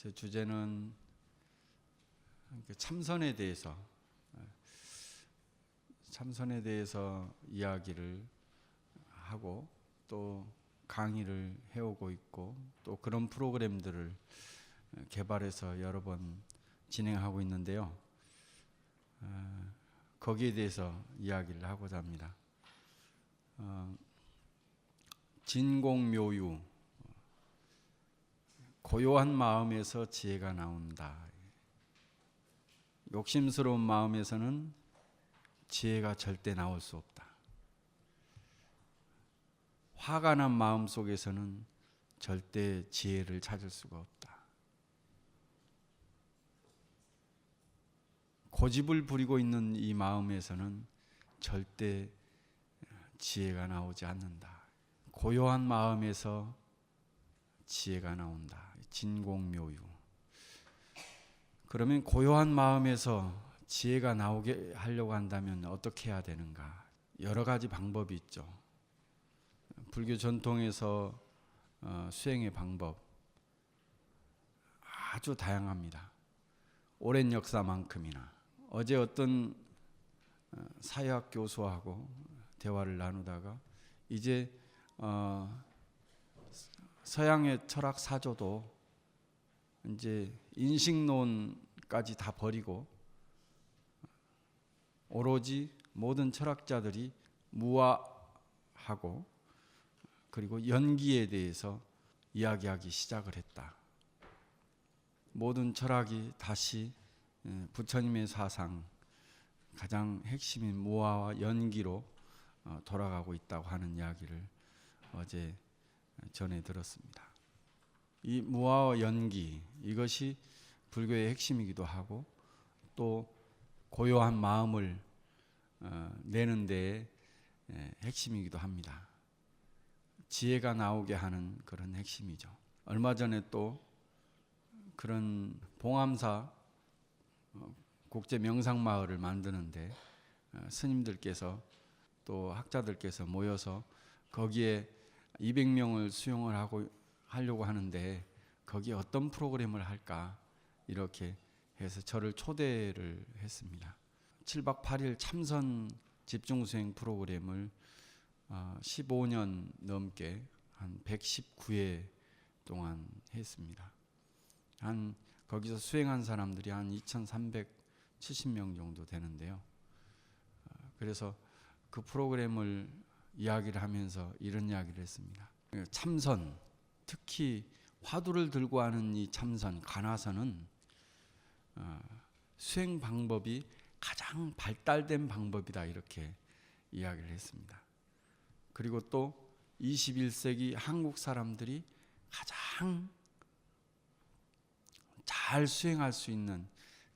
제 주제는 참선에 대해서 이야기를 하고 또 강의를 해오고 있고 또 그런 프로그램들을 개발해서 여러 번 진행하고 있는데요. 거기에 대해서 이야기를 하고자 합니다. 진공묘유, 고요한 마음에서 지혜가 나온다. 욕심스러운 마음에서는 지혜가 절대 나올 수 없다. 화가 난 마음 속에서는 절대 지혜를 찾을 수가 없다. 고집을 부리고 있는 이 마음에서는 절대 지혜가 나오지 않는다. 고요한 마음에서 지혜가 나온다. 진공묘유. 그러면 고요한 마음에서 지혜가 나오게 하려고 한다면 어떻게 해야 되는가? 여러 가지 방법이 있죠. 불교 전통에서 수행의 방법 아주 다양합니다. 오랜 역사만큼이나. 어제 어떤 사회학 교수하고 대화를 나누다가 이제 서양의 철학 사조도 이제 인식론까지 다 버리고 오로지 모든 철학자들이 무아하고 그리고 연기에 대해서 이야기하기 시작을 했다. 모든 철학이 다시 부처님의 사상 가장 핵심인 무아와 연기로 돌아가고 있다고 하는 이야기를 어제 전해 들었습니다. 이 무아와 연기, 이것이 불교의 핵심이기도 하고 또 고요한 마음을 내는 데에 핵심이기도 합니다. 지혜가 나오게 하는 그런 핵심이죠. 얼마 전에 또 그런 봉암사 국제 명상마을을 만드는데 스님들께서 또 학자들께서 모여서 거기에 200명을 수용을 하려고 하는데 거기에 어떤 프로그램을 할까 이렇게 해서 저를 초대를 했습니다. 7박 8일 참선 집중수행 프로그램을 15년 넘게 한 119회 동안 했습니다. 거기서 수행한 사람들이 한 2,370명 정도 되는데요. 그래서 그 프로그램을 이야기를 하면서 이런 이야기를 했습니다. 참선, 특히 화두를 들고 하는 이 참선, 간화선은 수행 방법이 가장 발달된 방법이다 이렇게 이야기를 했습니다. 그리고 또 21세기 한국 사람들이 가장 잘 수행할 수 있는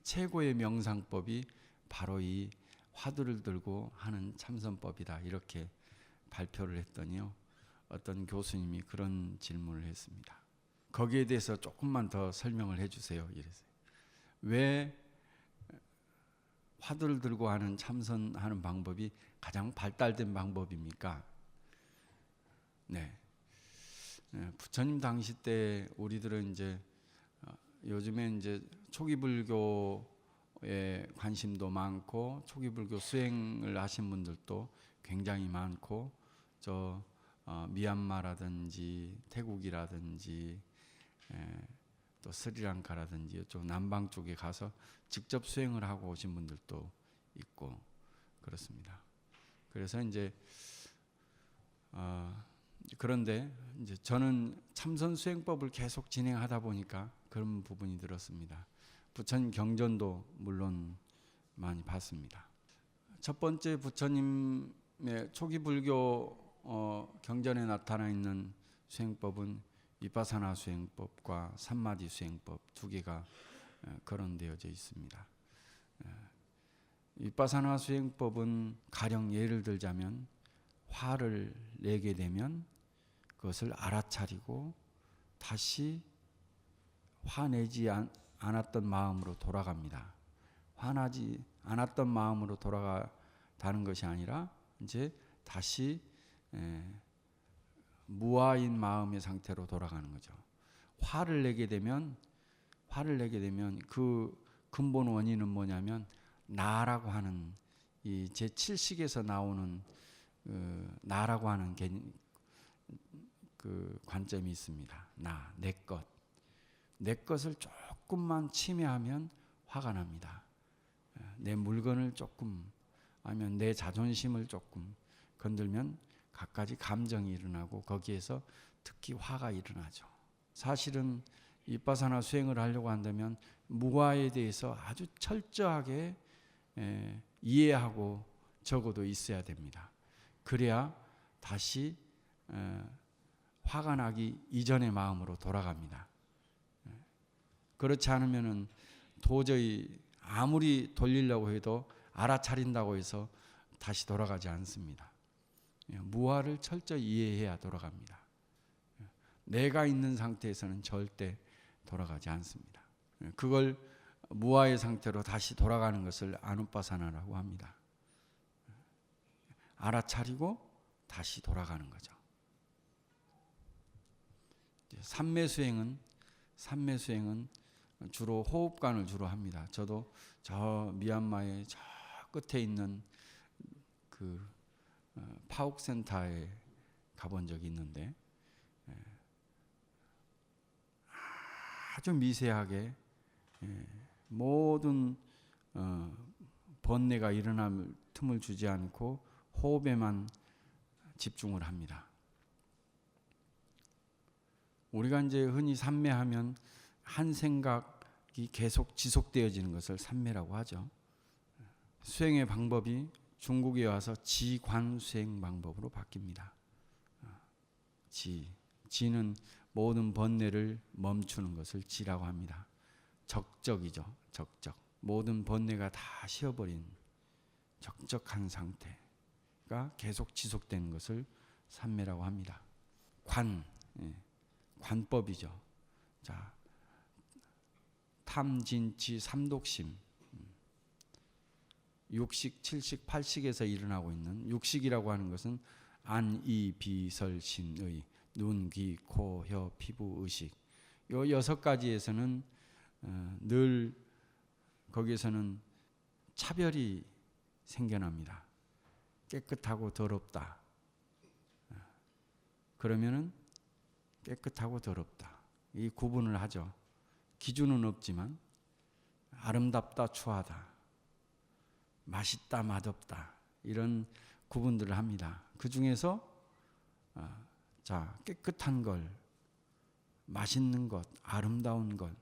최고의 명상법이 바로 이 화두를 들고 하는 참선법이다 이렇게 발표를 했더니요. 어떤 교수님이 그런 질문을 했습니다. 거기에 대해서 조금만 더 설명을 해주세요. 이랬어요. 왜 화두를 들고 하는 참선하는 방법이 가장 발달된 방법입니까? 네. 부처님 당시 때 우리들은 이제 요즘에 이제 초기 불교에 관심도 많고 초기 불교 수행을 하신 분들도 굉장히 많고 미얀마라든지 태국이라든지 또 스리랑카라든지 이쪽 남방 쪽에 가서 직접 수행을 하고 오신 분들도 있고 그렇습니다. 그래서 이제 그런데 이제 저는 참선 수행법을 계속 진행하다 보니까 그런 부분이 들었습니다. 부처님 경전도 물론 많이 봤습니다. 첫 번째 부처님의 초기 불교 경전에 나타나 있는 수행법은 위파사나 수행법과 삼마디 수행법 두 개가 거론되어져 있습니다. 위파사나 수행법은 가령 예를 들자면 화를 내게 되면 그것을 알아차리고 다시 화내지 않았던 마음으로 돌아갑니다. 화나지 않았던 마음으로 돌아가다는 것이 아니라 이제 다시 무아인 마음의 상태로 돌아가는 거죠. 화를 내게 되면 화를 내게 되면 그 근본 원인은 뭐냐면 나라고 하는 이 제7식에서 나오는 나라고 하는 그 관점이 있습니다. 나, 내 것. 내 것을 조금만 침해하면 화가 납니다. 내 물건을 조금 아니면 내 자존심을 조금 건들면 갖가지 감정이 일어나고 거기에서 특히 화가 일어나죠. 사실은 이빠사나 수행을 하려고 한다면 무아에 대해서 아주 철저하게 이해하고 적어도 있어야 됩니다. 그래야 다시 화가 나기 이전의 마음으로 돌아갑니다. 그렇지 않으면은 도저히 아무리 돌리려고 해도 알아차린다고 해서 다시 돌아가지 않습니다. 무아를 철저히 이해해야 돌아갑니다. 내가 있는 상태에서는 절대 돌아가지 않습니다. 그걸 무아의 상태로 다시 돌아가는 것을 아누빠사나라고 합니다. 알아차리고 다시 돌아가는 거죠. 삼매수행은 주로 호흡관을 주로 합니다. 저도 저 미얀마의 저 끝에 있는 그 파옥센터에 가본 적이 있는데 아주 미세하게 모든 번뇌가 일어날 틈을 주지 않고 호흡에만 집중을 합니다. 우리가 이제 흔히 삼매하면 한 생각이 계속 지속되어지는 것을 삼매라고 하죠. 수행의 방법이 중국에 와서 지관 수행 방법으로 바뀝니다. 지는 모든 번뇌를 멈추는 것을 지라고 합니다. 적적이죠. 적적. 모든 번뇌가 다 쉬어버린 적적한 상태가 계속 지속되는 것을 삼매라고 합니다. 관법이죠. 자, 탐진치 삼독심, 육식, 칠식, 팔식에서 일어나고 있는 육식이라고 하는 것은 안, 이, 비, 설, 신의, 눈, 귀, 코, 혀, 피부, 의식. 이 6가지에서는 늘 거기에서는 차별이 생겨납니다. 깨끗하고 더럽다. 그러면은 깨끗하고 더럽다. 이 구분을 하죠. 기준은 없지만 아름답다, 추하다, 맛있다, 맛없다 이런 구분들을 합니다. 그 중에서 자, 깨끗한 걸, 맛있는 것, 아름다운 것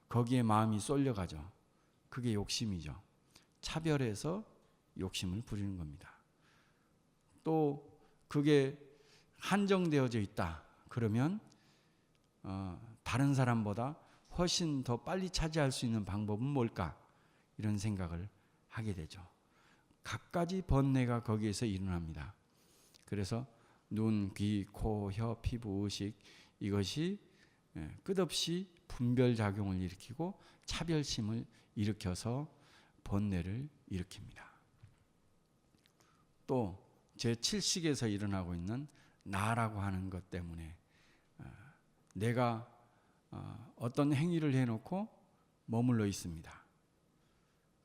거기에 마음이 쏠려가죠. 그게 욕심이죠. 차별해서 욕심을 부리는 겁니다. 또 그게 한정되어져 있다. 그러면 다른 사람보다 훨씬 더 빨리 차지할 수 있는 방법은 뭘까? 이런 생각을 하게 되죠. 갖가지 번뇌가 거기에서 일어납니다. 그래서 눈, 귀, 코, 혀, 피부, 의식 이것이 끝없이 분별작용을 일으키고 차별심을 일으켜서 번뇌를 일으킵니다. 또 제7식에서 일어나고 있는 나라고 하는 것 때문에 내가 어떤 행위를 해놓고 머물러 있습니다.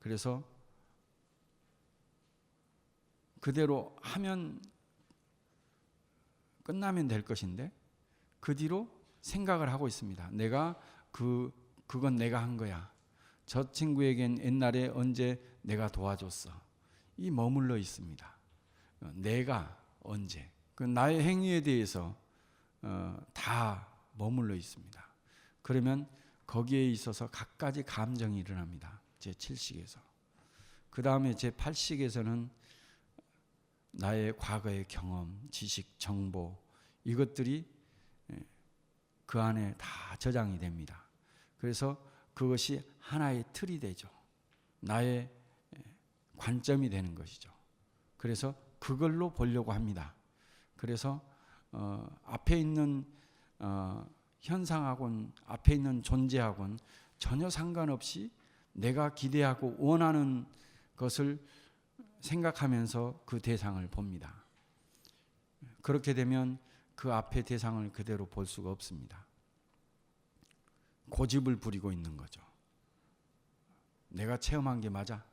그래서 그대로 하면 끝나면 될 것인데 그 뒤로 생각을 하고 있습니다. 내가 그건 내가 한 거야. 저 친구에겐 옛날에 언제 내가 도와줬어. 이 머물러 있습니다. 내가 언제. 그 나의 행위에 대해서 다 머물러 있습니다. 그러면 거기에 있어서 갖가지 감정이 일어납니다. 제7식에서. 그 다음에 제8식에서는 나의 과거의 경험, 지식, 정보 이것들이 그 안에 다 저장이 됩니다. 그래서 그것이 하나의 틀이 되죠. 나의 관점이 되는 것이죠. 그래서 그걸로 보려고 합니다. 그래서 앞에 있는 현상하고는 앞에 있는 존재하고는 전혀 상관없이 내가 기대하고 원하는 것을 생각하면서 그 대상을 봅니다. 그렇게 되면 그 앞에 대상을 그대로 볼 수가 없습니다. 고집을 부리고 있는 거죠. 내가 체험한 게 맞아?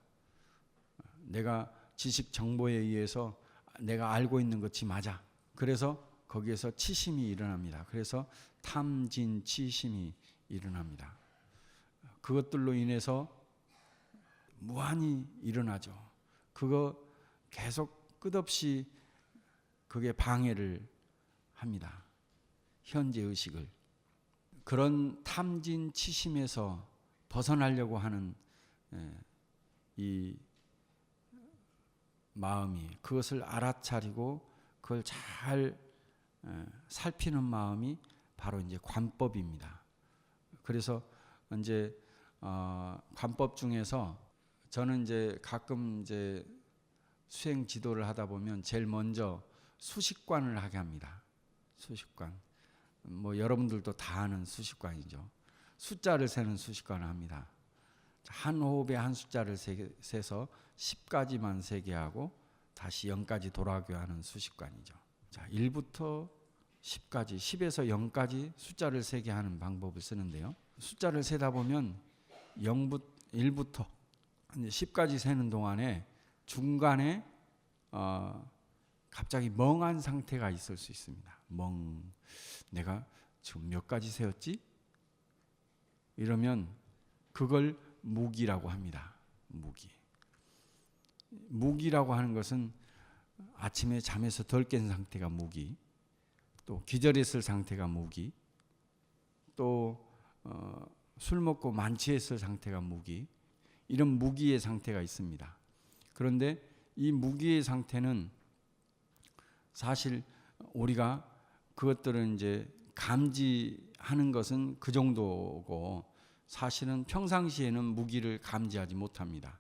내가 지식 정보에 의해서 내가 알고 있는 것이 맞아? 그래서 거기에서 치심이 일어납니다. 그래서 탐진치심이 일어납니다. 그것들로 인해서 무한히 일어나죠. 그거 계속 끝없이 그게 방해를 합니다. 현재 의식을. 그런 탐진치심에서 벗어나려고 하는 이 마음이, 그것을 알아차리고 그걸 잘 살피는 마음이 바로 이제 관법입니다. 그래서 이제 관법 중에서 저는 이제 가끔 이제 수행 지도를 하다 보면 제일 먼저 수식관을 하게 합니다. 수식관. 뭐 여러분들도 다 아는 수식관이죠. 숫자를 세는 수식관을 합니다. 한 호흡에 한 숫자를 세서 10까지만 세게 하고 다시 0까지 돌아오게 하는 수식관이죠. 자, 1부터 10까지, 10에서 0까지 숫자를 세게 하는 방법을 쓰는데요. 숫자를 세다 보면 1부터 10까지 세는 동안에 중간에 갑자기 멍한 상태가 있을 수 있습니다. 내가 지금 몇 가지 세었지? 이러면 그걸 무기라고 합니다. 무기라고 하는 것은 아침에 잠에서 덜 깬 상태가 무기, 또 기절했을 상태가 무기, 또 술 먹고 만취했을 상태가 무기, 이런 무기의 상태가 있습니다. 그런데 이 무기의 상태는 사실 우리가 그것들은 이제 감지하는 것은 그 정도고, 사실은 평상시에는 무기를 감지하지 못합니다.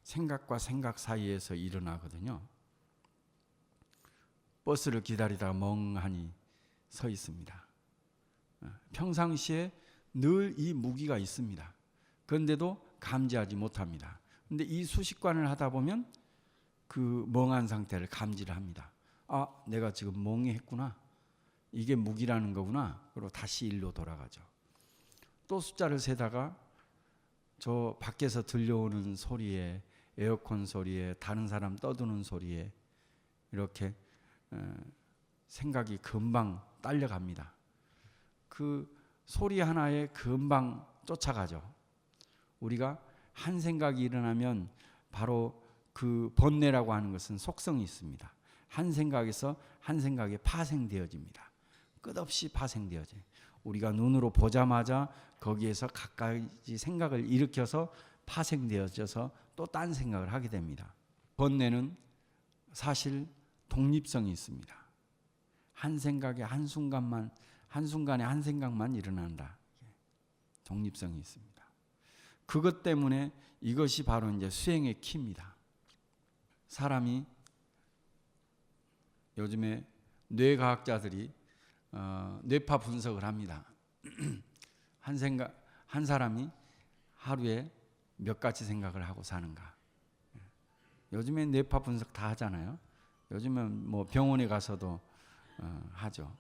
생각과 생각 사이에서 일어나거든요. 버스를 기다리다가 멍하니 서 있습니다. 평상시에 늘 이 무기가 있습니다. 그런데도 감지하지 못합니다. 그런데 이 수식관을 하다 보면 그 멍한 상태를 감지를 합니다. 아, 내가 지금 멍했구나. 이게 무기라는 거구나. 그리고 다시 일로 돌아가죠. 또 숫자를 세다가 저 밖에서 들려오는 소리에, 에어컨 소리에, 다른 사람 떠드는 소리에 이렇게 생각이 금방 딸려갑니다. 그 소리 하나에 금방 쫓아가죠. 우리가 한 생각이 일어나면 바로 그 번뇌라고 하는 것은 속성이 있습니다. 한 생각에서 한 생각에 파생되어집니다. 끝없이 파생되어져요. 우리가 눈으로 보자마자 거기에서 갖가지 생각을 일으켜서 파생되어져서 또 딴 생각을 하게 됩니다. 번뇌는 사실 독립성이 있습니다. 한 생각에 한순간에 한 생각만 일어난다. 독립성이 있습니다. 그것 때문에 이것이 바로 이제 수행의 키입니다. 사람이 요즘에 뇌과학자들이 뇌파 분석을 합니다. 한 사람이 하루에 몇 가지 생각을 하고 사는가. 요즘에 뇌파 분석 다 하잖아요. 요즘은 뭐 병원에 가서도 하죠.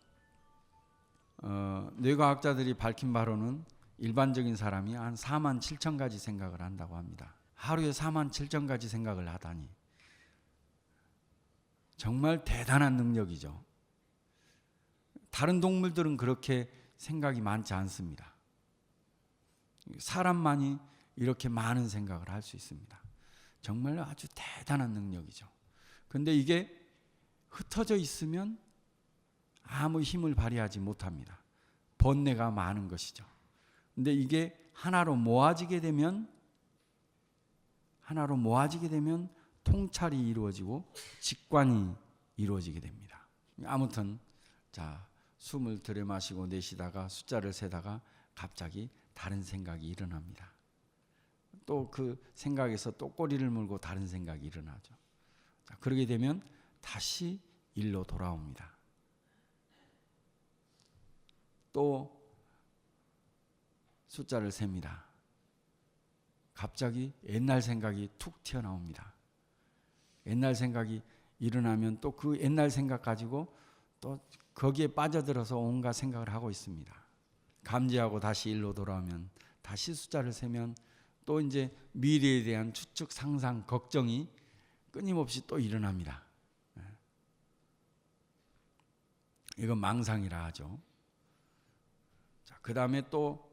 뇌과학자들이 밝힌 바로는 일반적인 사람이 한 4만 7천 가지 생각을 한다고 합니다. 하루에 4만 7천 가지 생각을 하다니 정말 대단한 능력이죠. 다른 동물들은 그렇게 생각이 많지 않습니다. 사람만이 이렇게 많은 생각을 할 수 있습니다. 정말 아주 대단한 능력이죠. 그런데 이게 흩어져 있으면 아무 힘을 발휘하지 못합니다. 번뇌가 많은 것이죠. 그런데 이게 하나로 모아지게 되면 통찰이 이루어지고 직관이 이루어지게 됩니다. 아무튼 자, 숨을 들이마시고 내쉬다가 숫자를 세다가 갑자기 다른 생각이 일어납니다. 또 그 생각에서 또 꼬리를 물고 다른 생각이 일어나죠. 자, 그러게 되면 다시 일로 돌아옵니다. 또 숫자를 셉니다. 갑자기 옛날 생각이 툭 튀어나옵니다. 옛날 생각이 일어나면 또 그 옛날 생각 가지고 또 거기에 빠져들어서 온갖 생각을 하고 있습니다. 감지하고 다시 일로 돌아오면 다시 숫자를 세면 또 이제 미래에 대한 추측, 상상, 걱정이 끊임없이 또 일어납니다. 이건 망상이라 하죠. 자, 그 다음에 또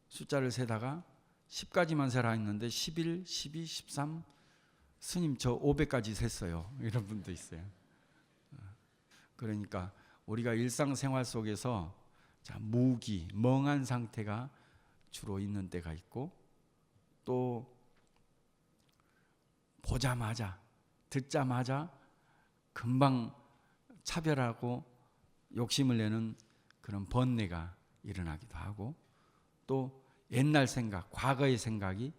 숫자를 세다가 10까지만 세라 했는데 11, 12, 13 스님 저 500까지 셌어요. 이런 분도 있어요. 그러니까 우리가 일상생활 속에서 자, 무기, 멍한 상태가 주로 있는 때가 있고 또 보자마자 듣자마자 금방 차별하고 욕심을 내는 그런 번뇌가 일어나기도 하고 또 옛날 생각, 과거의 생각이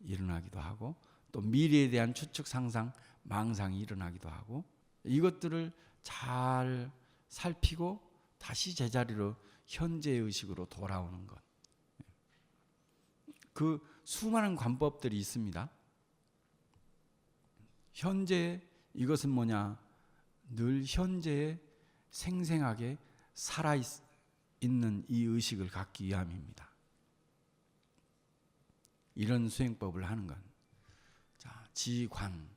일어나기도 하고 또 미래에 대한 추측, 상상, 망상이 일어나기도 하고 이것들을 잘 살피고 다시 제자리로 현재의 의식으로 돌아오는 것. 그 수많은 관법들이 있습니다. 현재 이것은 뭐냐? 늘 현재에 생생하게 살아있는 이 의식을 갖기 위함입니다. 이런 수행법을 하는 건. 자, 지관.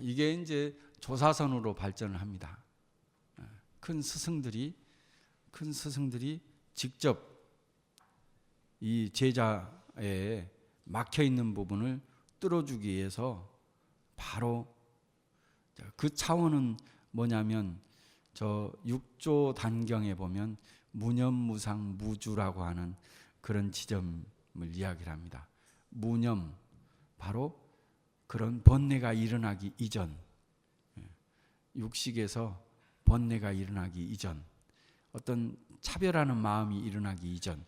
이게 이제 조사선으로 발전을 합니다. 큰 스승들이 직접 이 제자의 막혀 있는 부분을 뚫어주기 위해서 바로 그 차원은 뭐냐면 저 6조 단경에 보면 무념무상 무주라고 하는 그런 지점을 이야기를 합니다. 무념, 바로 그런 번뇌가 일어나기 이전, 육식에서 번뇌가 일어나기 이전, 어떤 차별하는 마음이 일어나기 이전,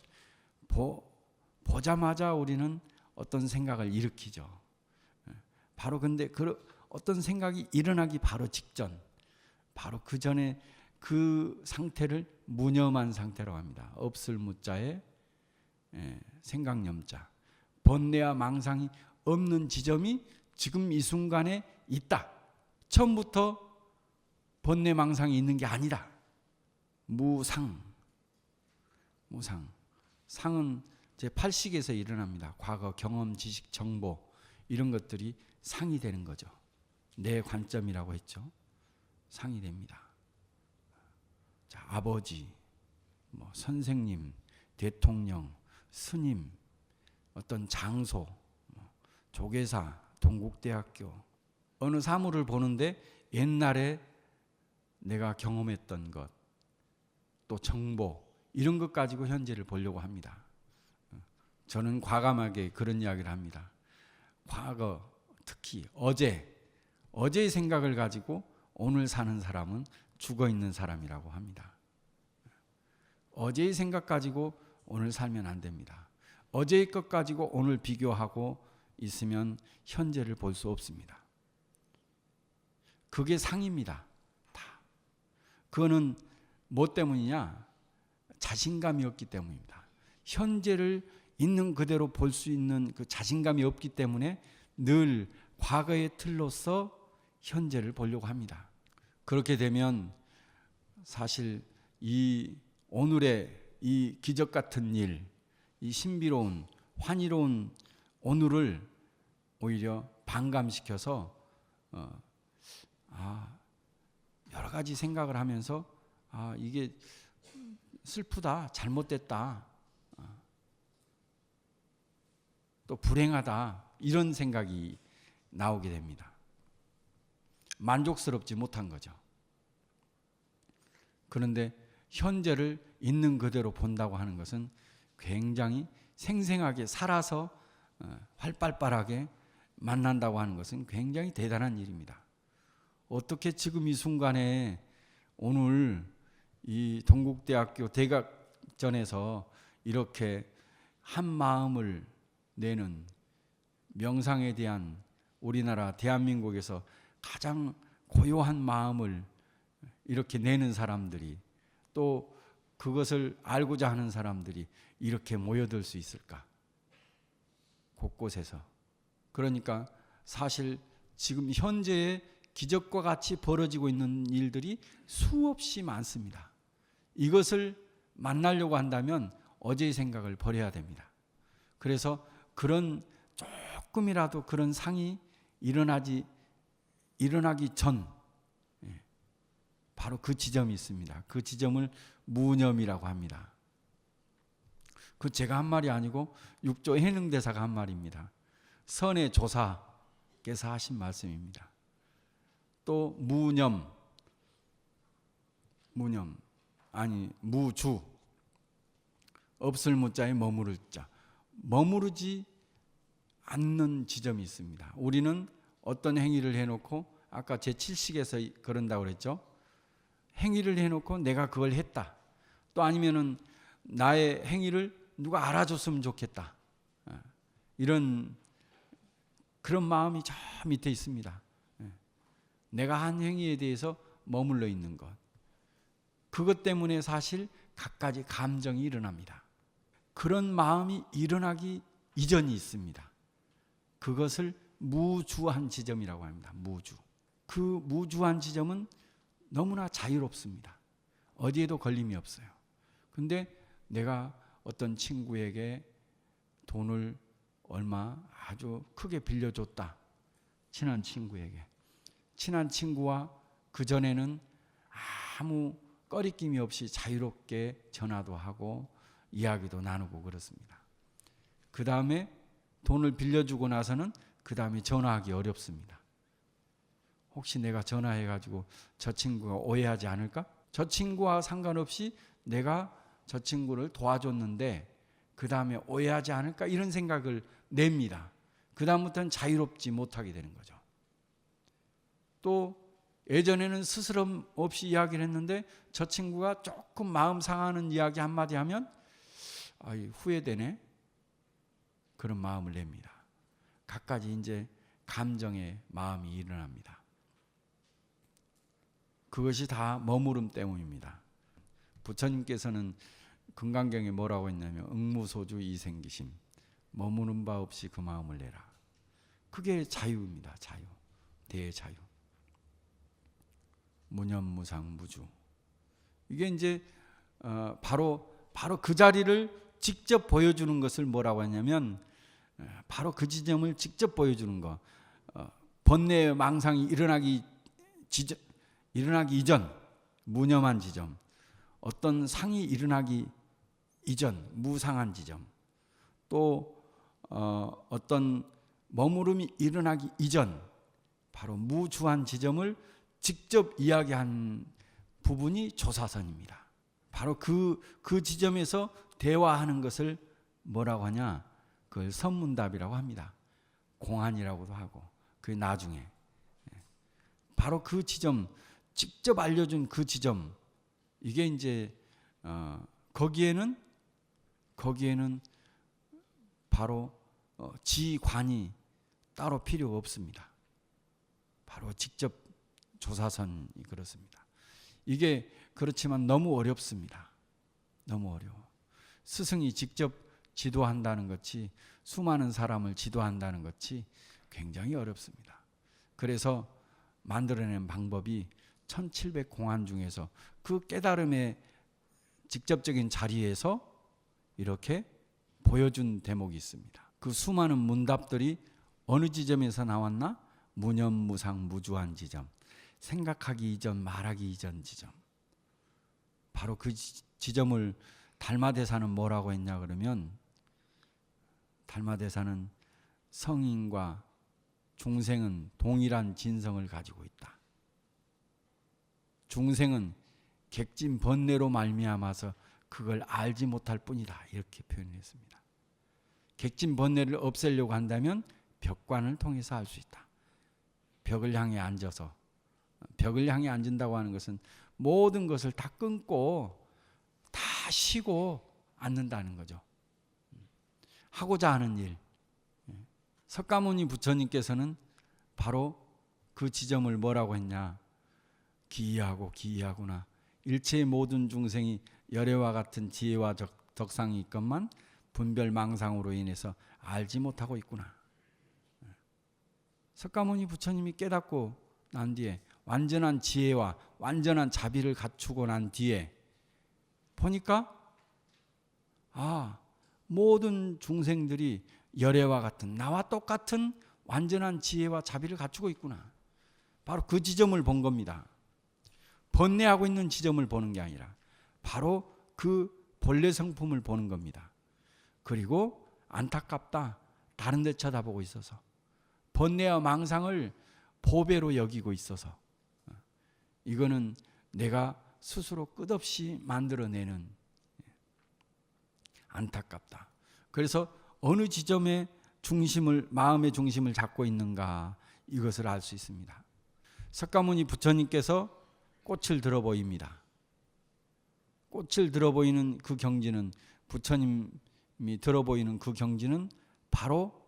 보자마자 우리는 어떤 생각을 일으키죠. 바로 근데 그 어떤 생각이 일어나기 바로 직전, 바로 그 전에 그 상태를 무념한 상태라고 합니다. 없을 무자에 생각념자, 번뇌와 망상이 없는 지점이 지금 이 순간에 있다. 처음부터 번뇌 망상이 있는 게 아니라 무상. 상은 제8식에서 일어납니다. 과거 경험, 지식, 정보 이런 것들이 상이 되는 거죠. 내 관점이라고 했죠. 상이 됩니다. 자, 아버지, 선생님, 대통령, 스님, 어떤 장소, 조계사, 동국대학교 어느 사물을 보는데 옛날에 내가 경험했던 것, 또 정보 이런 것 가지고 현재를 보려고 합니다. 저는 과감하게 그런 이야기를 합니다. 과거, 특히 어제의 생각을 가지고 오늘 사는 사람은 죽어 있는 사람이라고 합니다. 어제의 생각 가지고 오늘 살면 안 됩니다. 어제의 것 가지고 오늘 비교하고 있으면 현재를 볼 수 없습니다. 그게 상입니다. 다. 그거는 뭐 때문이냐? 자신감이 없기 때문입니다. 현재를 있는 그대로 볼 수 있는 그 자신감이 없기 때문에 늘 과거의 틀로서 현재를 보려고 합니다. 그렇게 되면 사실 이 오늘의 이 기적 같은 일, 이 신비로운 환희로운 오늘을 오히려 반감시켜서 여러 가지 생각을 하면서 이게 슬프다, 잘못됐다, 또 불행하다 이런 생각이 나오게 됩니다. 만족스럽지 못한 거죠. 그런데 현재를 있는 그대로 본다고 하는 것은 굉장히 생생하게 살아서 활발하게 만난다고 하는 것은 굉장히 대단한 일입니다. 어떻게 지금 이 순간에 오늘 이 동국대학교 대각전에서 이렇게 한 마음을 내는 명상에 대한 우리나라 대한민국에서 가장 고요한 마음을 이렇게 내는 사람들이 또 그것을 알고자 하는 사람들이 이렇게 모여들 수 있을까? 곳곳에서. 그러니까 사실 지금 현재의 기적과 같이 벌어지고 있는 일들이 수없이 많습니다. 이것을 만나려고 한다면 어제의 생각을 버려야 됩니다. 그래서 그런 조금이라도 그런 상이 일어나기 전 바로 그 지점이 있습니다. 그 지점을 무념이라고 합니다. 그 제가 한 말이 아니고 육조 해능대사가 한 말입니다. 선의 조사께서 하신 말씀입니다. 또 무주, 없을 무자에 머무를 자, 머무르지 않는 지점이 있습니다. 우리는 어떤 행위를 해놓고 아까 제7식에서 그런다고 그랬죠. 행위를 해놓고 내가 그걸 했다. 또 아니면은 나의 행위를 누가 알아줬으면 좋겠다. 그런 마음이 저 밑에 있습니다. 내가 한 행위에 대해서 머물러 있는 것. 그것 때문에 사실 갖가지 감정이 일어납니다. 그런 마음이 일어나기 이전이 있습니다. 그것을 무주한 지점이라고 합니다. 무주. 그 무주한 지점은 너무나 자유롭습니다. 어디에도 걸림이 없어요. 근데 내가 어떤 친구에게 돈을 얼마 아주 크게 빌려줬다. 친한 친구에게. 친한 친구와 그전에는 아무 꺼리낌이 없이 자유롭게 전화도 하고 이야기도 나누고 그렇습니다. 그 다음에 돈을 빌려주고 나서는 그 다음에 전화하기 어렵습니다. 혹시 내가 전화해가지고 저 친구가 오해하지 않을까? 저 친구와 상관없이 내가 저 친구를 도와줬는데 그 다음에 오해하지 않을까? 이런 생각을 냅니다. 그 다음부터는 자유롭지 못하게 되는 거죠. 또 예전에는 스스럼 없이 이야기를 했는데 저 친구가 조금 마음 상하는 이야기 한마디 하면 후회되네. 그런 마음을 냅니다. 갖가지 이제 감정의 마음이 일어납니다. 그것이 다 머무름 때문입니다. 부처님께서는 금강경에 뭐라고 했냐면 응무소주 이생기심, 머무는 바 없이 그 마음을 내라. 그게 자유입니다. 자유, 대자유. 무념무상 무주. 이게 이제 바로 그 자리를 직접 보여주는 것을 뭐라고 하냐면 바로 그 지점을 직접 보여주는 거. 번뇌의 망상이 일어나기 이전 무념한 지점, 어떤 상이 일어나기 이전 무상한 지점, 또 어떤 머무름이 일어나기 이전 바로 무주한 지점을 직접 이야기한 부분이 조사선입니다. 바로 그 지점에서 대화하는 것을 뭐라고 하냐? 그걸 선문답이라고 합니다. 공안이라고도 하고. 그 나중에 바로 그 지점, 직접 알려준 그 지점, 이게 이제 거기에는 바로 지관이 따로 필요 없습니다. 바로 직접 조사선이 그렇습니다. 이게 그렇지만 너무 어렵습니다. 너무 어려워. 스승이 직접 지도한다는 것이, 수많은 사람을 지도한다는 것이 굉장히 어렵습니다. 그래서 만들어낸 방법이 1700 공안 중에서 그 깨달음의 직접적인 자리에서 이렇게 보여준 대목이 있습니다. 그 수많은 문답들이 어느 지점에서 나왔나? 무념무상 무주한 지점, 생각하기 이전 말하기 이전 지점. 바로 그 지점을 달마대사는 뭐라고 했냐 그러면, 달마대사는 성인과 중생은 동일한 진성을 가지고 있다. 중생은 객진 번뇌로 말미암아서 그걸 알지 못할 뿐이다. 이렇게 표현했습니다. 객진 번뇌를 없애려고 한다면 벽관을 통해서 알 수 있다. 벽을 향해 앉아서, 벽을 향해 앉는다고 하는 것은 모든 것을 다 끊고 다 쉬고 앉는다는 거죠. 하고자 하는 일. 석가모니 부처님께서는 바로 그 지점을 뭐라고 했냐? 기이하구나. 일체의 모든 중생이 열애와 같은 지혜와 덕상이 있건만 분별 망상으로 인해서 알지 못하고 있구나. 석가모니 부처님이 깨닫고 난 뒤에, 완전한 지혜와 완전한 자비를 갖추고 난 뒤에 보니까 모든 중생들이 열애와 같은 나와 똑같은 완전한 지혜와 자비를 갖추고 있구나. 바로 그 지점을 본 겁니다. 번뇌하고 있는 지점을 보는 게 아니라 바로 그 본래 성품을 보는 겁니다. 그리고 안타깝다. 다른 데 쳐다보고 있어서 번뇌와 망상을 보배로 여기고 있어서 이거는 내가 스스로 끝없이 만들어내는 안타깝다. 그래서 어느 지점에 마음의 중심을 잡고 있는가 이것을 알 수 있습니다. 석가모니 부처님께서 꽃을 들어 보입니다. 꽃을 들어 보이는 그 경지는 부처님이 들어 보이는 그 경지는 바로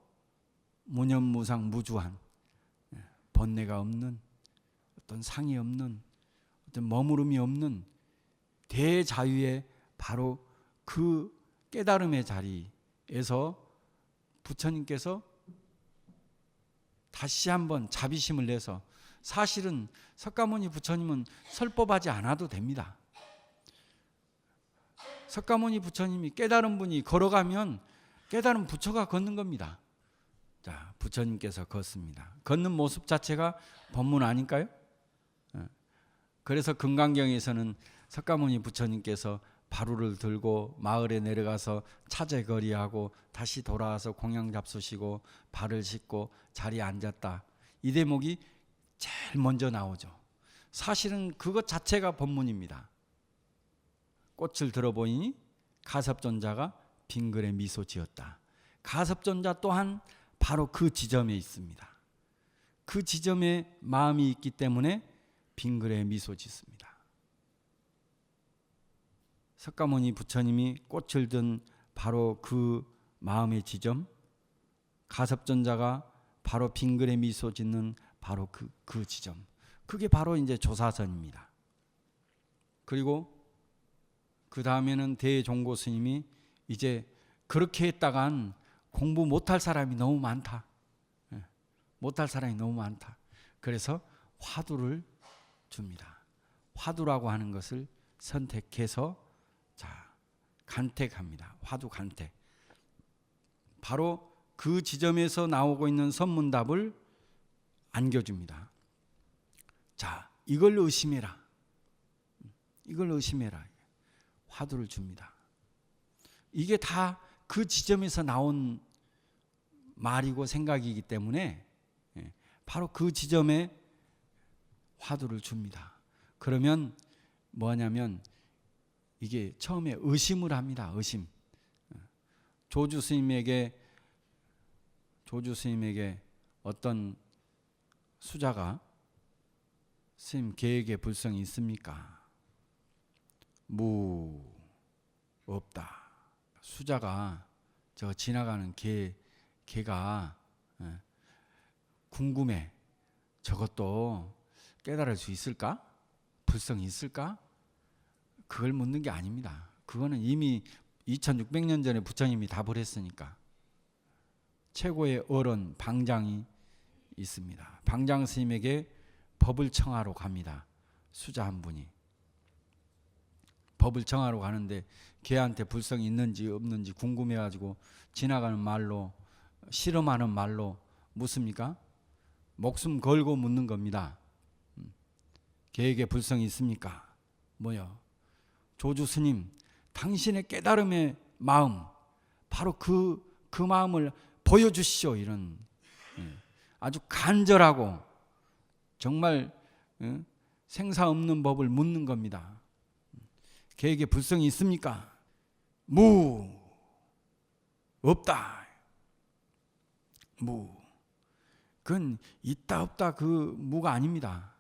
무념무상 무주한 번뇌가 없는 어떤 상이 없는 어떤 머무름이 없는 대자유의 바로 그 깨달음의 자리에서 부처님께서 다시 한번 자비심을 내서 사실은 석가모니 부처님은 설법하지 않아도 됩니다. 석가모니 부처님이 깨달은 분이 걸어가면 깨달은 부처가 걷는 겁니다. 자, 부처님께서 걷습니다. 걷는 모습 자체가 법문 아닐까요? 그래서 금강경에서는 석가모니 부처님께서 바루를 들고 마을에 내려가서 차제거리하고 다시 돌아와서 공양 잡수시고 발을 씻고 자리에 앉았다. 이 대목이 제일 먼저 나오죠. 사실은 그것 자체가 법문입니다. 꽃을 들어보니 가섭존자가 빙글에 미소 지었다. 가섭존자 또한 바로 그 지점에 있습니다. 그 지점에 마음이 있기 때문에 빙글에 미소 짓습니다. 석가모니 부처님이 꽃을 든 바로 그 마음의 지점, 가섭존자가 바로 빙글에 미소 짓는 바로 그 지점, 그게 바로 이제 조사선입니다. 그리고 그 다음에는 대종고 스님이 이제 그렇게 했다간 공부 못할 사람이 너무 많다. 못할 사람이 너무 많다. 그래서 화두를 줍니다. 화두라고 하는 것을 선택해서 간택합니다. 화두 간택. 바로 그 지점에서 나오고 있는 선문답을 안겨줍니다. 자, 이걸 의심해라. 이걸 의심해라. 화두를 줍니다. 이게 다 그 지점에서 나온 말이고 생각이기 때문에 바로 그 지점에 화두를 줍니다. 그러면 뭐냐면 이게 처음에 의심을 합니다. 의심. 조주 스님에게 어떤 수자가 스님 계에게 불성이 있습니까? 없다. 수자가 저 지나가는 개가 궁금해. 저것도 깨달을 수 있을까? 불성이 있을까? 그걸 묻는 게 아닙니다. 그거는 이미 2600년 전에 부처님이 답을 했으니까. 최고의 어른 방장이 있습니다. 방장 스님에게 법을 청하러 갑니다. 수자 한 분이. 법을 청하러 가는데 걔한테 불성이 있는지 없는지 궁금해가지고 지나가는 말로, 실험하는 말로 묻습니까? 목숨 걸고 묻는 겁니다. 걔에게 불성이 있습니까? 뭐요? 조주 스님, 당신의 깨달음의 마음, 바로 그 마음을 보여주시오. 이런 아주 간절하고 정말 생사 없는 법을 묻는 겁니다. 걔에게 불성이 있습니까? 없다. 그건 있다 없다 그 무가 아닙니다.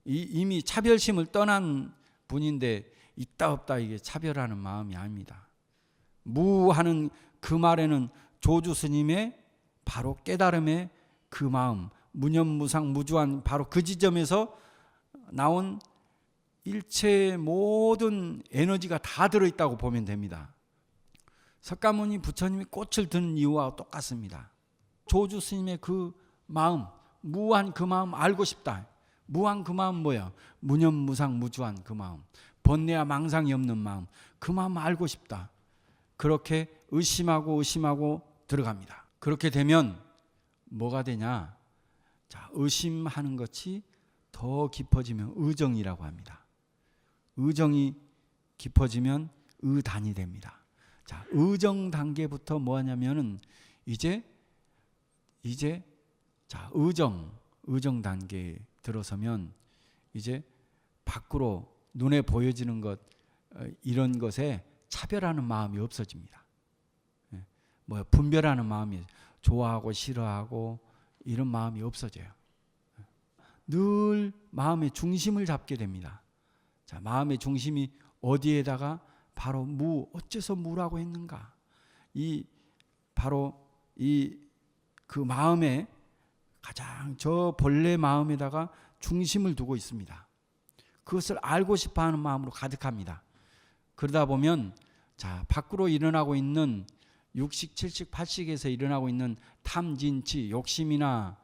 이미 차별심을 떠난 분인데 있다 없다 이게 차별하는 마음이 아닙니다. 무하는 그 말에는 조주 스님의 바로 깨달음의 그 마음, 무념무상 무주한 바로 그 지점에서 나온 일체의 모든 에너지가 다 들어있다고 보면 됩니다. 석가모니 부처님이 꽃을 드는 이유와 똑같습니다. 조주 스님의 그 마음, 무한 그 마음 알고 싶다. 무한 그 마음 뭐야? 무념무상 무주한 그 마음, 번뇌와 망상이 없는 마음, 그 마음 알고 싶다. 그렇게 의심하고 들어갑니다. 그렇게 되면 뭐가 되냐? 자, 의심하는 것이 더 깊어지면 의정이라고 합니다. 의정이 깊어지면 의단이 됩니다. 자, 의정 단계부터 뭐 하냐면은 이제 자, 의정 단계에 들어서면 이제 밖으로 눈에 보여지는 것 이런 것에 차별하는 마음이 없어집니다. 뭐 분별하는 마음이, 좋아하고 싫어하고 이런 마음이 없어져요. 늘 마음의 중심을 잡게 됩니다. 자, 마음의 중심이 어디에다가 바로 어째서 무라고 했는가? 바로 그 마음에 가장 저 본래 마음에다가 중심을 두고 있습니다. 그것을 알고 싶어하는 마음으로 가득합니다. 그러다 보면 자, 밖으로 일어나고 있는 6식, 7식, 8식에서 일어나고 있는 탐진치, 욕심이나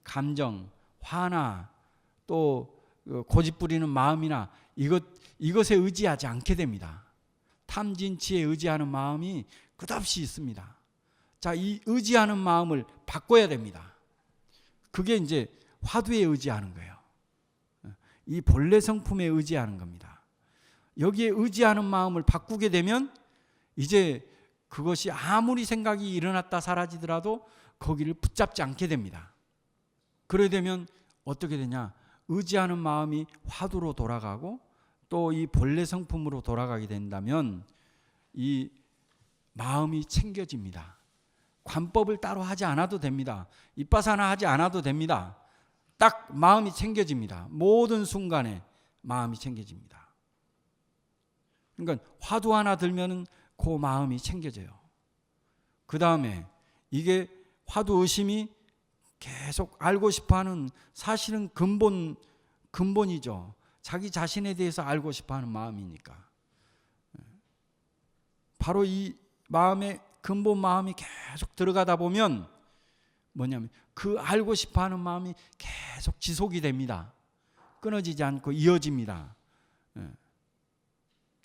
감정, 화나 또 고집부리는 마음이나 이것에 의지하지 않게 됩니다. 탐진치에 의지하는 마음이 끝없이 있습니다. 자, 이 의지하는 마음을 바꿔야 됩니다. 그게 이제 화두에 의지하는 거예요. 이 본래 성품에 의지하는 겁니다. 여기에 의지하는 마음을 바꾸게 되면 이제 그것이 아무리 생각이 일어났다 사라지더라도 거기를 붙잡지 않게 됩니다. 그러게 되면 어떻게 되냐? 의지하는 마음이 화두로 돌아가고 또 이 본래 성품으로 돌아가게 된다면 이 마음이 챙겨집니다. 관법을 따로 하지 않아도 됩니다. 윗바사나 하지 않아도 됩니다. 딱 마음이 챙겨집니다. 모든 순간에 마음이 챙겨집니다. 그러니까 화두 하나 들면은 그 마음이 챙겨져요. 그 다음에 이게 화두 의심이 계속 알고 싶어하는 사실은 근본이죠. 자기 자신에 대해서 알고 싶어하는 마음이니까. 바로 이 마음의 근본 마음이 계속 들어가다 보면 뭐냐면 그 알고 싶어하는 마음이 계속 지속이 됩니다. 끊어지지 않고 이어집니다.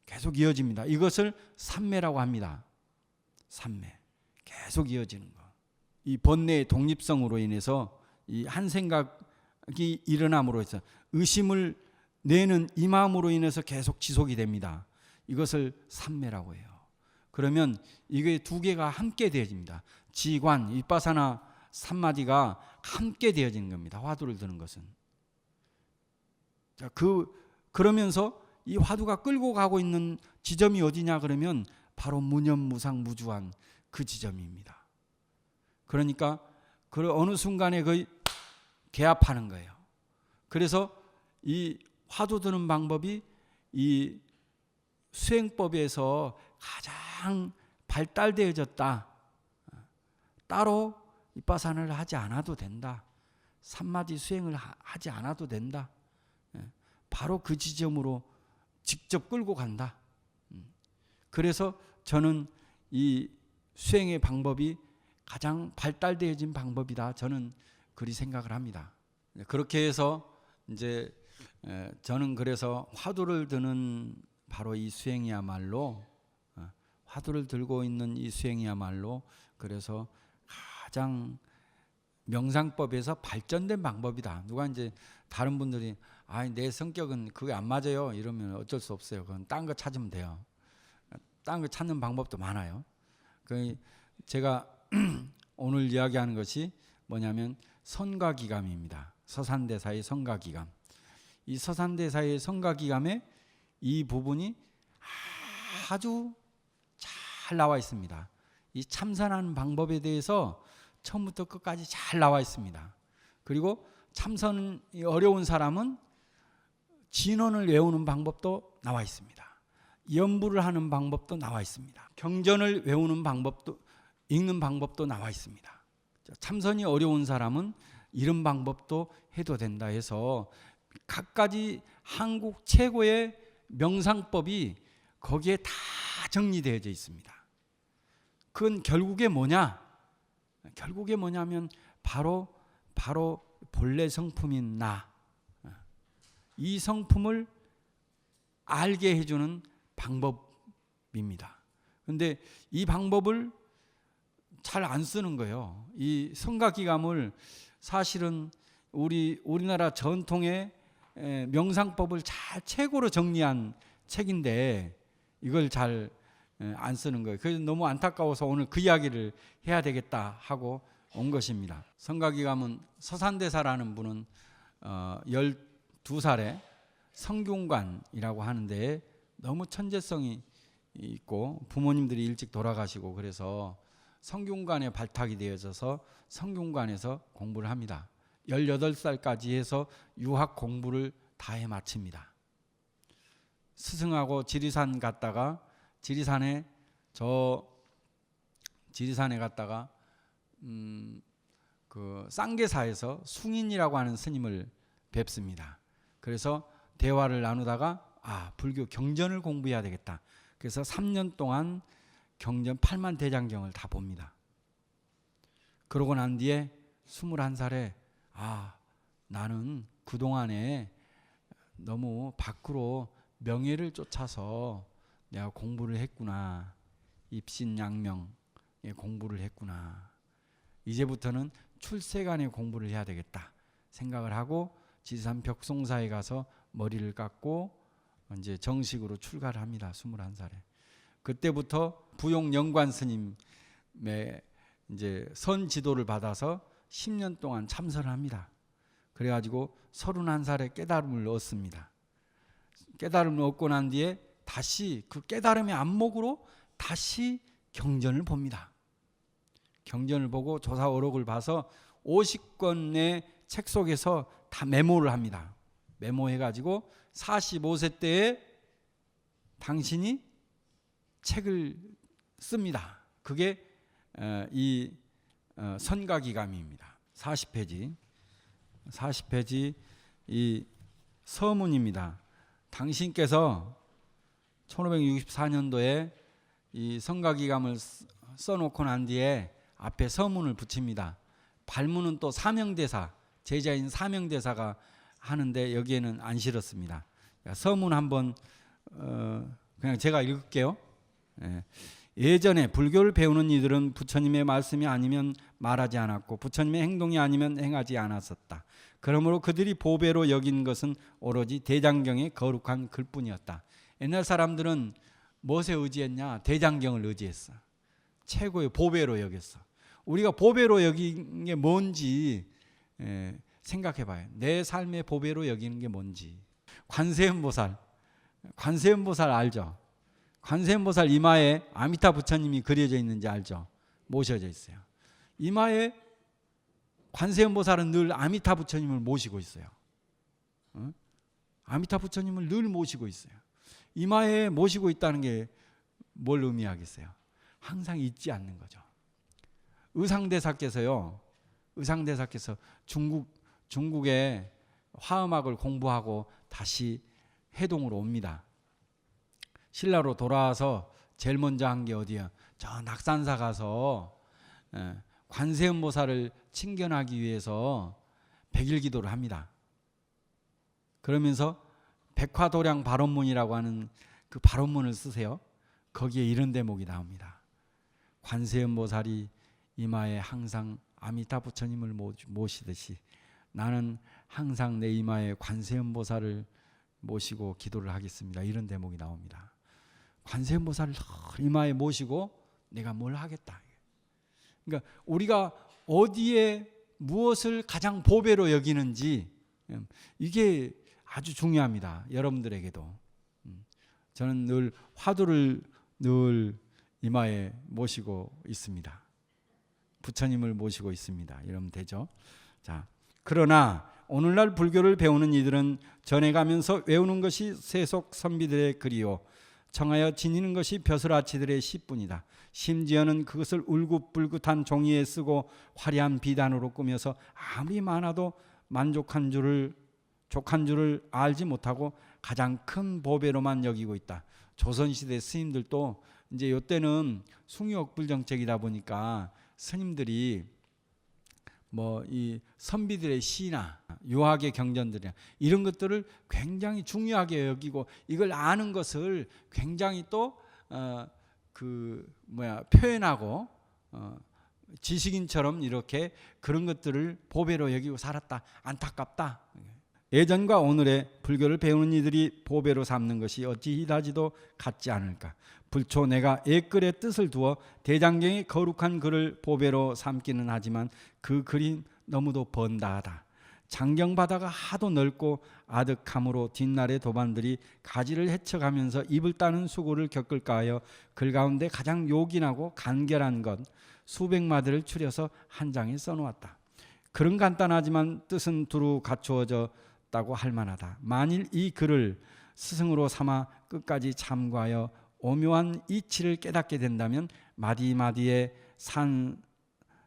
계속 이어집니다. 이것을 삼매라고 합니다. 삼매. 계속 이어지는 거. 이 번뇌의 독립성으로 인해서 이 한 생각이 일어남으로 해서 의심을 내는 이 마음으로 인해서 계속 지속이 됩니다. 이것을 삼매라고 해요. 그러면 이게 두 개가 함께 되어집니다. 지관, 윗바사나 삼마디가 함께 되어지는 겁니다. 화두를 드는 것은. 자, 그러면서 이 화두가 끌고 가고 있는 지점이 어디냐 그러면 바로 무념무상무주한 그 지점입니다. 그러니까 그 어느 순간에 거의 개합하는 거예요. 그래서 이 화두 드는 방법이 이 수행법에서 가장 발달되어졌다. 따로 윗바산을 하지 않아도 된다. 삼마디 수행을 하지 않아도 된다. 바로 그 지점으로 직접 끌고 간다. 그래서 저는 이 수행의 방법이 가장 발달되어진 방법이다. 저는 그리 생각을 합니다. 그렇게 해서 이제 저는 그래서 화두를 드는 바로 이 수행이야말로 화두를 들고 있는 이 수행이야말로 그래서 가장 명상법에서 발전된 방법이다. 누가 이제 다른 분들이 내 성격은 그게 안 맞아요 이러면 어쩔 수 없어요. 그건 딴 거 찾으면 돼요. 딴 거 찾는 방법도 많아요. 제가 오늘 이야기하는 것이 뭐냐면 선가기감입니다. 서산대사의 선가기감. 이 서산대사의 선가기감에 이 부분이 아주 잘 나와 있습니다. 이 참선하는 방법에 대해서 처음부터 끝까지 잘 나와 있습니다. 그리고 참선이 어려운 사람은 진언을 외우는 방법도 나와 있습니다. 연부를 하는 방법도 나와 있습니다. 경전을 외우는 방법도 읽는 방법도 나와 있습니다. 참선이 어려운 사람은 이런 방법도 해도 된다 해서 각가지 한국 최고의 명상법이 거기에 다 정리되어져 있습니다. 그건 결국에 뭐냐? 결국에 뭐냐면 바로 본래 성품인 나. 이 성품을 알게 해주는 방법입니다. 근데 이 방법을 잘 안 쓰는 거예요. 이 성가기감을 사실은 우리나라 전통의 명상법을 잘 책으로 정리한 책인데 이걸 잘 안 쓰는 거예요. 그래서 너무 안타까워서 오늘 그 이야기를 해야 되겠다 하고 온 것입니다. 성가기감은 서산대사라는 분은 12살에 성균관이라고 하는데 너무 천재성이 있고 부모님들이 일찍 돌아가시고 그래서 성균관에 발탁이 되어져서 성균관에서 공부를 합니다. 18살까지 해서 유학 공부를 다 해 마칩니다. 스승하고 지리산 갔다가 지리산에 갔다가 그 쌍계사에서 숭인이라고 하는 스님을 뵙습니다. 그래서 대화를 나누다가 불교 경전을 공부해야 되겠다. 그래서 3년 동안 경전 8만 대장경을 다 봅니다. 그러고 난 뒤에 21살에 나는 그동안에 너무 밖으로 명예를 쫓아서 내가 공부를 했구나. 입신양명의 공부를 했구나. 이제부터는 출세간의 공부를 해야 되겠다 생각을 하고 지산 벽송사에 가서 머리를 깎고 이제 정식으로 출가를 합니다. 21살에. 그때부터 부용영관 스님의 이제 선 지도를 받아서 10년 동안 참선을 합니다. 그래가지고 31살에 깨달음을 얻습니다. 깨달음을 얻고 난 뒤에 다시 그 깨달음의 안목으로 다시 경전을 봅니다. 경전을 보고 조사오록을 봐서 50권의 책 속에서 다 메모를 합니다. 메모해가지고 45세 때에 당신이 책을 씁니다. 그게 이 선가기감입니다. 40페이지 이 서문입니다. 당신께서 1564년도에 이 성가기감을 써놓고 난 뒤에 앞에 서문을 붙입니다. 발문은 또 사명대사, 제자인 사명대사가 하는데 여기에는 안 실었습니다. 서문 한번 그냥 제가 읽을게요. 예전에 불교를 배우는 이들은 부처님의 말씀이 아니면 말하지 않았고 부처님의 행동이 아니면 행하지 않았었다. 그러므로 그들이 보배로 여긴 것은 오로지 대장경의 거룩한 글뿐이었다. 옛날 사람들은 무엇에 의지했냐? 대장경을 의지했어. 최고의 보배로 여겼어. 우리가 보배로 여긴 게 뭔지 생각해 봐요. 내 삶의 보배로 여기는 게 뭔지. 관세음보살 알죠? 관세음보살 이마에 아미타 부처님이 그려져 있는지 알죠? 모셔져 있어요. 이마에 관세음보살은 늘 아미타 부처님을 모시고 있어요. 아미타 부처님을 늘 모시고 있어요. 이마에 모시고 있다는 게 뭘 의미하겠어요? 항상 잊지 않는 거죠. 의상대사께서 중국의 화음악을 공부하고 다시 해동으로 옵니다. 신라로 돌아와서 제일 먼저 한 게 어디야? 저 낙산사 가서 관세음보살을 친견하기 위해서 백일기도를 합니다. 그러면서 백화도량 발언문이라고 하는 그 발언문을 쓰세요. 거기에 이런 대목이 나옵니다. 관세음보살이 이마에 항상 아미타 부처님을 모시듯이 나는 항상 내 이마에 관세음보살을 모시고 기도를 하겠습니다. 이런 대목이 나옵니다. 관세음보살을 이마에 모시고 내가 뭘 하겠다. 그러니까 우리가 어디에 무엇을 가장 보배로 여기는지 이게 아주 중요합니다. 여러분들에게도. 저는 늘 화두를 늘 이마에 모시고 있습니다. 부처님을 모시고 있습니다. 이러면 되죠. 자, 그러나 오늘날 불교를 배우는 이들은 전해가면서 외우는 것이 세속 선비들의 글이요 청하여 지니는 것이 벼슬아치들의 시뿐이다. 심지어는 그것을 울긋불긋한 종이에 쓰고 화려한 비단으로 꾸며서 아무리 많아도 만족한 줄을 알지 못하고 가장 큰 보배로만 여기고 있다. 조선시대 스님들도 이제 이때는 숭유억불 정책이다 보니까 스님들이 뭐 이 선비들의 시나 유학의 경전들이나 이런 것들을 굉장히 중요하게 여기고 이걸 아는 것을 굉장히 또 표현하고 지식인처럼 이렇게 그런 것들을 보배로 여기고 살았다. 안타깝다. 예전과 오늘의 불교를 배우는 이들이 보배로 삼는 것이 어찌 이다지도 같지 않을까. 불초 내가 옛글의 뜻을 두어 대장경의 거룩한 글을 보배로 삼기는 하지만 그 글이 너무도 번다하다. 장경바다가 하도 넓고 아득함으로 뒷날의 도반들이 가지를 헤쳐가면서 입을 따는 수고를 겪을까 하여 글 가운데 가장 요긴하고 간결한 것 수백 마디를 추려서 한 장에 써놓았다. 글은 간단하지만 뜻은 두루 갖추어졌다고 할 만하다. 만일 이 글을 스승으로 삼아 끝까지 참고하여 오묘한 이치를 깨닫게 된다면 마디마디에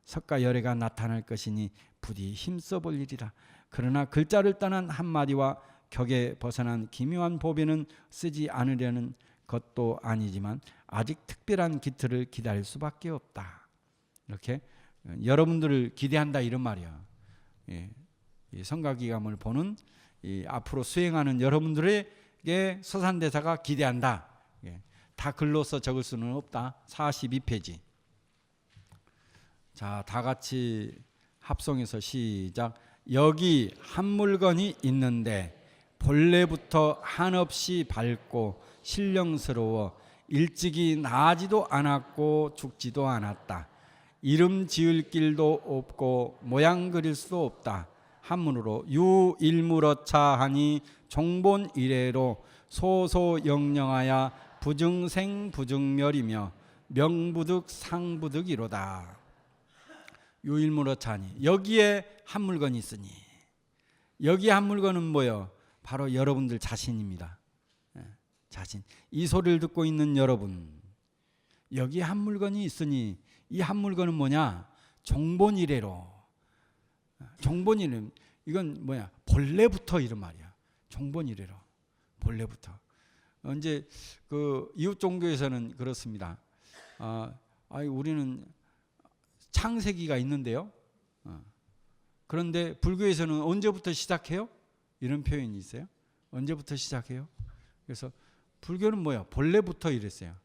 산석가열애가 나타날 것이니 부디 힘써 볼 일이라. 그러나 글자를 떠난 한마디와 격에 벗어난 기묘한 보배는 쓰지 않으려는 것도 아니지만 아직 특별한 기틀을 기다릴 수밖에 없다. 이렇게 여러분들을 기대한다 이런 말이야. 이 성가기감을 보는 앞으로 수행하는 여러분들에게 서산대사가 기대한다. 다 글로써 적을 수는 없다. 42페이지. 자, 다 같이 합성해서 시작. 여기 한 물건이 있는데 본래부터 한없이 밝고 신령스러워 일찍이 나지도 않았고 죽지도 않았다. 이름 지을 길도 없고 모양 그릴 수도 없다. 한문으로 유일물어차하니 종본 이래로 소소영령하야 부증생 부증멸이며 명부득 상부득이로다. 유일물어차니 여기에 한 물건이 있으니 여기에 한 물건은 뭐요? 바로 여러분들 자신입니다. 자신. 이 소리를 듣고 있는 여러분 여기에 한 물건이 있으니 이 한 물건은 뭐냐? 종본이래로. 종본이래 이건 뭐야? 본래부터 이런 말이야. 종본이래로. 본래부터. 이제 그 이웃 종교에서는 그렇습니다. 우리는 창세기가 있는데요. 그런데 불교에서는 언제부터 시작해요? 이런 표현이 있어요. 언제부터 시작해요? 그래서 불교는 뭐야? 본래부터 이랬어요.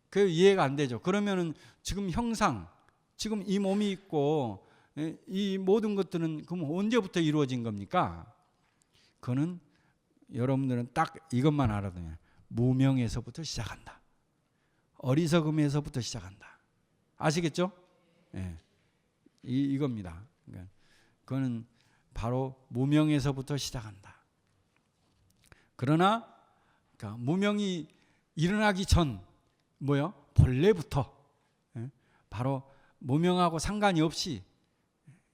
그 이해가 안 되죠. 그러면은 지금 형상, 지금 이 몸이 있고 이 모든 것들은 그럼 언제부터 이루어진 겁니까? 그거는 여러분들은 딱 이것만 알아둬요. 무명에서부터 시작한다. 어리석음에서부터 시작한다. 아시겠죠? 예. 이겁니다. 그러니까 그거는 바로 무명에서부터 시작한다. 그러나 그러니까 무명이 일어나기 전 뭐요? 본래부터 바로 무명하고 상관이 없이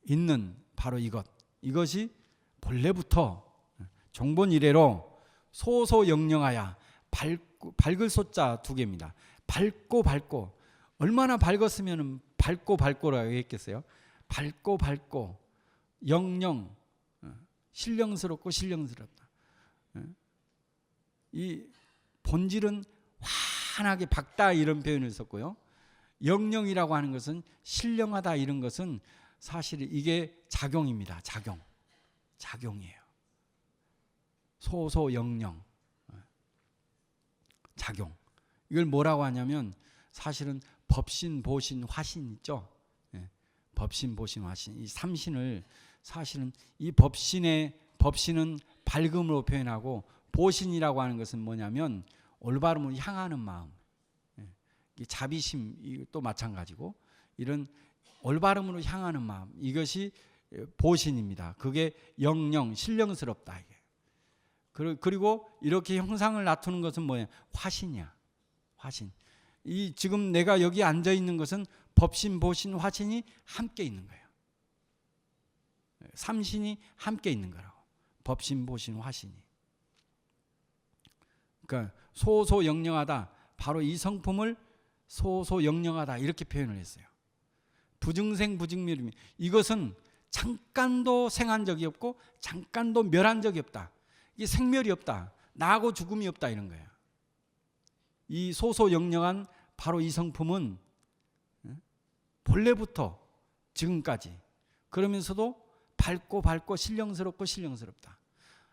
있는 바로 이것이 본래부터 종본 이래로 소소영령하야 밝을 소자 두 개입니다. 밝고 얼마나 밝았으면 밝고라고 했겠어요. 밝고 영령 신령스럽고 신령스럽다. 이 본질은 환하게 밝다 이런 표현을 썼고요. 영령이라고 하는 것은 신령하다 이런 것은 사실 이게 작용입니다. 작용이에요. 소소영령 작용. 이걸 뭐라고 하냐면 사실은 법신, 보신, 화신 있죠. 법신, 보신, 화신 이 삼신을 사실은 이 법신은 밝음으로 표현하고 보신이라고 하는 것은 뭐냐면 올바름을 향하는 마음, 자비심 이것도 마찬가지고 이런 올바름으로 향하는 마음 이것이 보신입니다. 그게 영령 신령스럽다 이게. 그리고 이렇게 형상을 나타내는 것은 뭐냐? 화신이야. 화신. 이 지금 내가 여기 앉아 있는 것은 법신, 보신, 화신이 함께 있는 거예요. 삼신이 함께 있는 거라고. 법신, 보신, 화신이. 그러니까 소소영령하다. 바로 이 성품을 소소영령하다 이렇게 표현을 했어요. 부증생 부증멸이며 이것은 잠깐도 생한 적이 없고 잠깐도 멸한 적이 없다. 이게 생멸이 없다. 나하고 죽음이 없다 이런 거예요. 이 소소영령한 바로 이 성품은 본래부터 지금까지 그러면서도 밝고 신령스럽고 신령스럽다.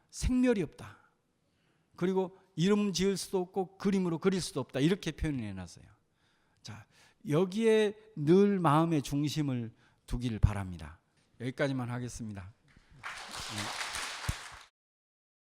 생멸이 없다. 그리고 이름 지을 수도 없고 그림으로 그릴 수도 없다. 이렇게 표현을 해놨어요. 자, 여기에 늘 마음의 중심을 두길 바랍니다. 여기까지만 하겠습니다. 네.